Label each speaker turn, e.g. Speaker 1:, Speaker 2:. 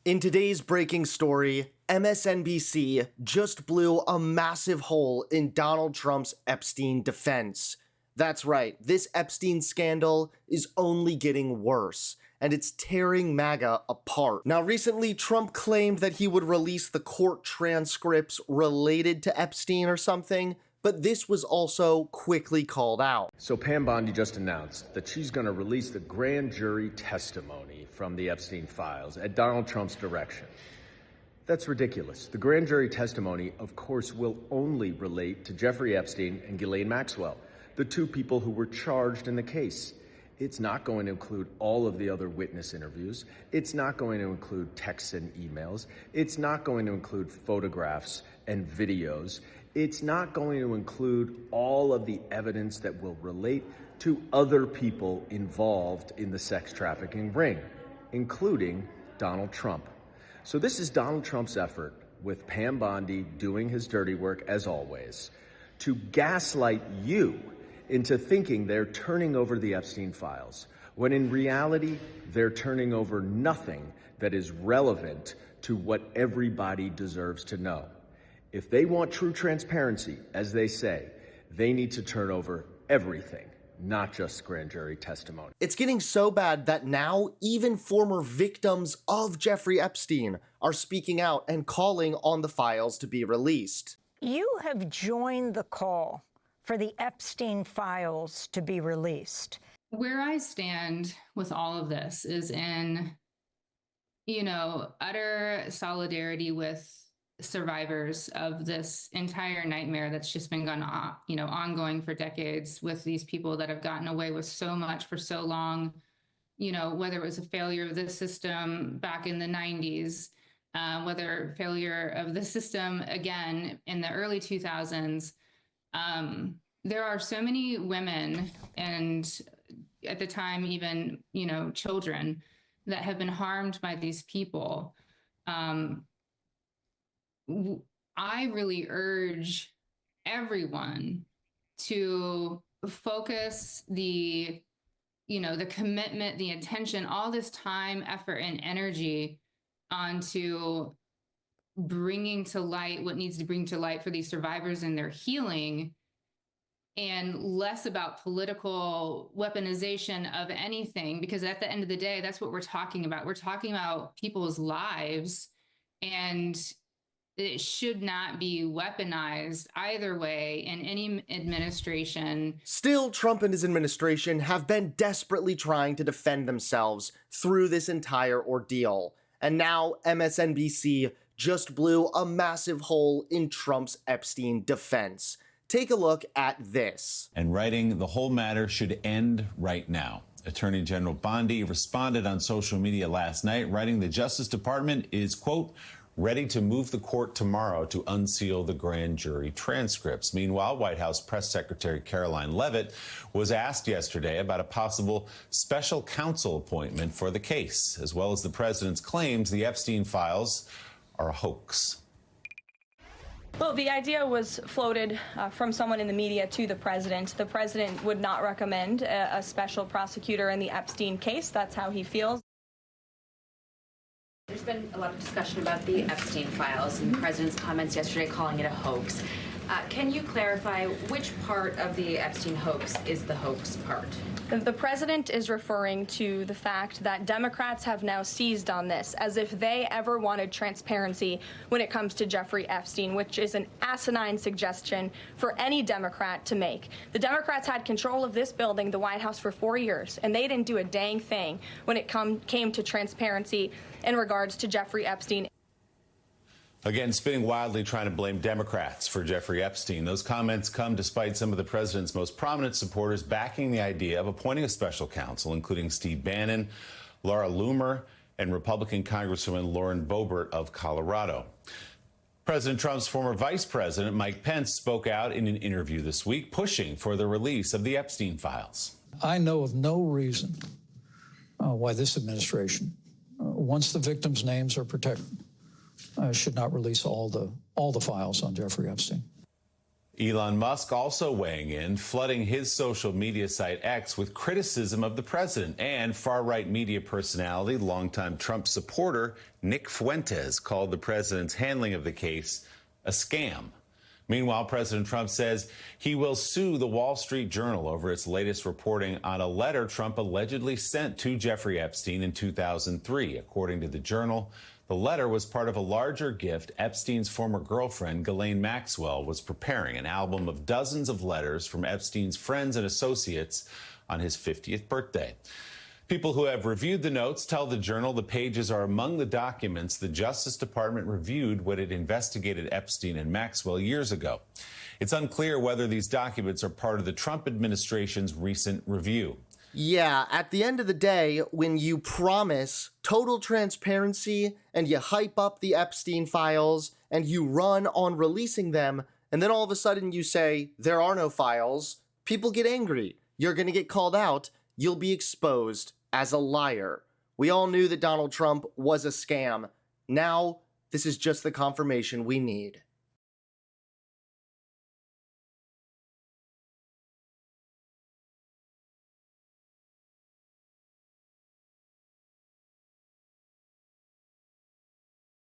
Speaker 1: In today's breaking story, MSNBC just blew a massive hole in Donald Trump's Epstein defense. That's right, this Epstein scandal is only getting worse, and it's tearing MAGA apart. Now, recently, Trump claimed that he would release the court transcripts related to Epstein or something, but this was also quickly called out.
Speaker 2: So Pam Bondi just announced that she's going to release the grand jury testimony from the Epstein files at Donald Trump's direction. That's ridiculous. The grand jury testimony, of course, will only relate to Jeffrey Epstein and Ghislaine Maxwell, the two people who were charged in the case. It's not going to include all of the other witness interviews. It's not going to include texts and emails. It's not going to include photographs and videos. It's not going to include all of the evidence that will relate to other people involved in the sex trafficking ring, including Donald Trump. So this is Donald Trump's effort, with Pam Bondi doing his dirty work as always, to gaslight you into thinking they're turning over the Epstein files, when in reality, they're turning over nothing that is relevant to what everybody deserves to know. If they want true transparency, as they say, they need to turn over everything, not just grand jury testimony.
Speaker 1: It's getting so bad that now even former victims of Jeffrey Epstein are speaking out and calling on the files to be released.
Speaker 3: You have joined the call for the Epstein files to be released.
Speaker 4: Where I stand with all of this is in, utter solidarity with survivors of this entire nightmare that's just been ongoing for decades, with these people that have gotten away with so much for so long, whether it was a failure of the system back in the 90s, whether failure of the system again in the early 2000s. There are so many women, and at the time even, children, that have been harmed by these people. I really urge everyone to focus the commitment, the attention, all this time, effort, and energy onto bringing to light what needs to bring to light for these survivors and their healing, and less about political weaponization of anything, because at the end of the day, that's what we're talking about. We're talking about people's lives, and it should not be weaponized either way in any administration.
Speaker 1: Still, Trump and his administration have been desperately trying to defend themselves through this entire ordeal. And now MSNBC just blew a massive hole in Trump's Epstein defense. Take a look at this.
Speaker 5: And writing, the whole matter should end right now. Attorney General Bondi responded on social media last night, writing the Justice Department is, quote, ready to move the court tomorrow to unseal the grand jury transcripts. Meanwhile, White House Press Secretary Caroline Leavitt was asked yesterday about a possible special counsel appointment for the case, as well as the president's claims the Epstein files are a hoax.
Speaker 6: Well, the idea was floated from someone in the media to the president. The president would not recommend a special prosecutor in the Epstein case. That's how he feels.
Speaker 7: There's been a lot of discussion about the Epstein files and the president's comments yesterday calling it a hoax. Can you clarify which part of the Epstein hoax is the hoax part?
Speaker 6: The president is referring to the fact that Democrats have now seized on this, as if they ever wanted transparency when it comes to Jeffrey Epstein, which is an asinine suggestion for any Democrat to make. The Democrats had control of this building, the White House, for 4 years, and they didn't do a dang thing when it came to transparency in regards to Jeffrey Epstein.
Speaker 5: Again, spinning wildly, trying to blame Democrats for Jeffrey Epstein. Those comments come despite some of the president's most prominent supporters backing the idea of appointing a special counsel, including Steve Bannon, Laura Loomer, and Republican Congresswoman Lauren Boebert of Colorado. President Trump's former vice president, Mike Pence, spoke out in an interview this week, pushing for the release of the Epstein files.
Speaker 8: I know of no reason why this administration, once the victims' names are protected, should not release all the files on Jeffrey Epstein.
Speaker 5: Elon Musk also weighing in, flooding his social media site X with criticism of the president, and far-right media personality, longtime Trump supporter Nick Fuentes called the president's handling of the case a scam. Meanwhile, President Trump says he will sue the Wall Street Journal over its latest reporting on a letter Trump allegedly sent to Jeffrey Epstein in 2003. According to the Journal, the letter was part of a larger gift Epstein's former girlfriend, Ghislaine Maxwell, was preparing, an album of dozens of letters from Epstein's friends and associates on his 50th birthday. People who have reviewed the notes tell the Journal the pages are among the documents the Justice Department reviewed when it investigated Epstein and Maxwell years ago. It's unclear whether these documents are part of the Trump administration's recent review.
Speaker 1: Yeah, at the end of the day, when you promise total transparency and you hype up the Epstein files and you run on releasing them, and then all of a sudden you say there are no files, people get angry. You're going to get called out. You'll be exposed as a liar. We all knew that Donald Trump was a scam. Now, this is just the confirmation we need.